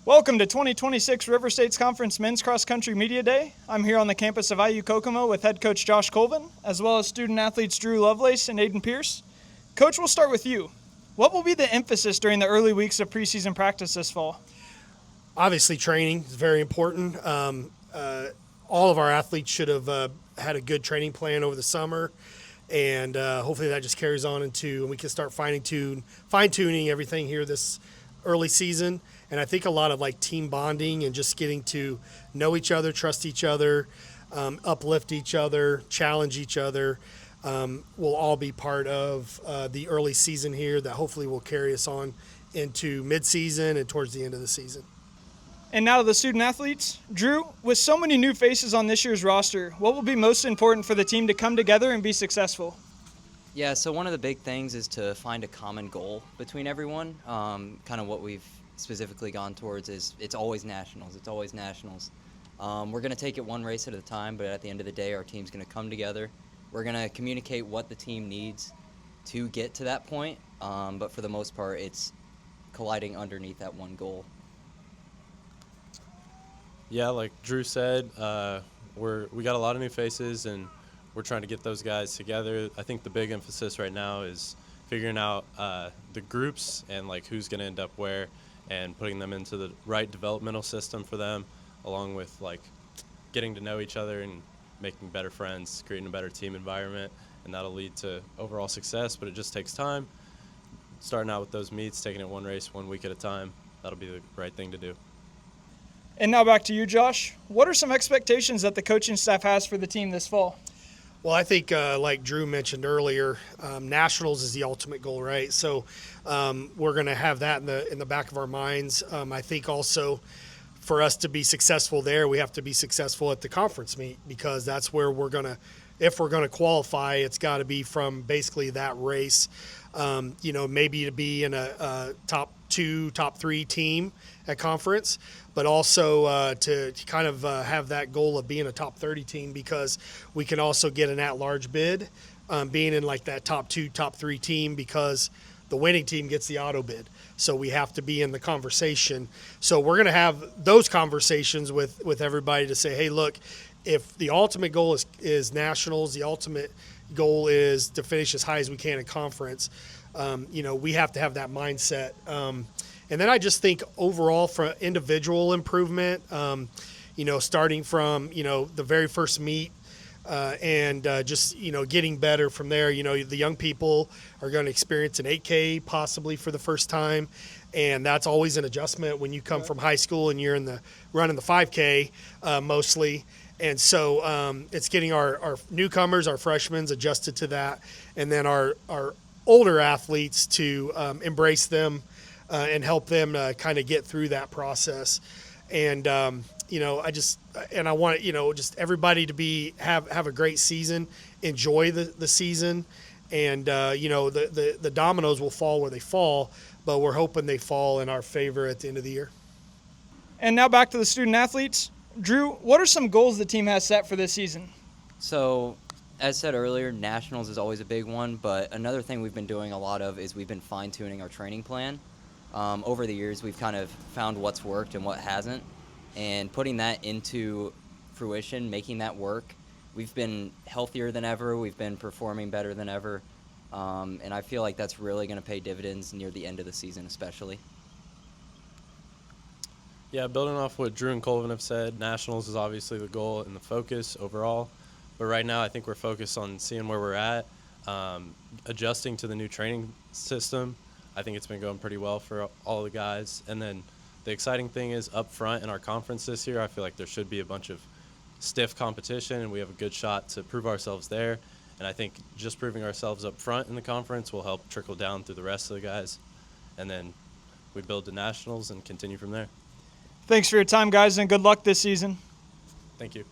Welcome to 2026 River States Conference Men's Cross Country Media Day. I'm here on the campus of IU Kokomo with head coach Josh Colvin, as well as student athletes Drew Lovelace and Aiden Pierce. Coach, we'll start with you. What will be the emphasis during the early weeks of preseason practice this fall? Obviously, training is very important. All of our athletes should have had a good training plan over the summer, and hopefully that just carries on and we can start fine-tuning everything here this early season. And I think a lot of like team bonding and just getting to know each other, trust each other, uplift each other, challenge each other will all be part of the early season here that hopefully will carry us on into midseason and towards the end of the season. And now to the student athletes. Drew, with so many new faces on this year's roster, what will be most important for the team to come together and be successful? Yeah, so one of the big things is to find a common goal between everyone. Kind of what we've specifically gone towards is it's always nationals. We're going to take it one race at a time, but at the end of the day, our team's going to come together. We're going to communicate what the team needs to get to that point, but for the most part, it's colliding underneath that one goal. Yeah, like Drew said, we got a lot of new faces, and we're trying to get those guys together. I think the big emphasis right now is figuring out the groups and like who's going to end up where, and putting them into the right developmental system for them, along with like getting to know each other and making better friends, creating a better team environment, and that'll lead to overall success. But it just takes time. Starting out with those meets, taking it one race, 1 week at a time, that'll be the right thing to do. And now back to you, Josh. What are some expectations that the coaching staff has for the team this fall? Well, I think like Drew mentioned earlier, nationals is the ultimate goal, right? So we're going to have that in the back of our minds. I think also for us to be successful there, we have to be successful at the conference meet, because that's where if we're going to qualify, it's got to be from basically that race. Maybe to be in a top 2, top 3 team at conference, but also to kind of have that goal of being a top 30 team, because we can also get an at-large bid, being in like that top 2, top 3 team, because the winning team gets the auto bid. So we have to be in the conversation. So we're going to have those conversations with everybody to say, hey, look, if the ultimate goal is nationals, the ultimate goal is to finish as high as we can in conference, we have to have that mindset. And then I just think overall for individual improvement, starting from, the very first meet and just, getting better from there. The young people are going to experience an 8K possibly for the first time. And that's always an adjustment when you come from high school and you're running the 5K mostly. And so it's getting our newcomers, our freshmen adjusted to that. And then our older athletes to embrace them and help them kind of get through that process. And, I want, just everybody to have a great season, enjoy the season. And, the dominoes will fall where they fall, but we're hoping they fall in our favor at the end of the year. And now back to the student athletes. Drew, what are some goals the team has set for this season? So, as said earlier, nationals is always a big one, but another thing we've been doing a lot of is we've been fine-tuning our training plan. Over the years, we've kind of found what's worked and what hasn't, and putting that into fruition, making that work. We've been healthier than ever. We've been performing better than ever, and I feel like that's really going to pay dividends near the end of the season especially. Yeah, building off what Drew and Colvin have said, nationals is obviously the goal and the focus overall. But right now I think we're focused on seeing where we're at, adjusting to the new training system. I think it's been going pretty well for all the guys. And then the exciting thing is up front in our conference this year, I feel like there should be a bunch of stiff competition, and we have a good shot to prove ourselves there. And I think just proving ourselves up front in the conference will help trickle down through the rest of the guys. And then we build the nationals and continue from there. Thanks for your time, guys, and good luck this season. Thank you.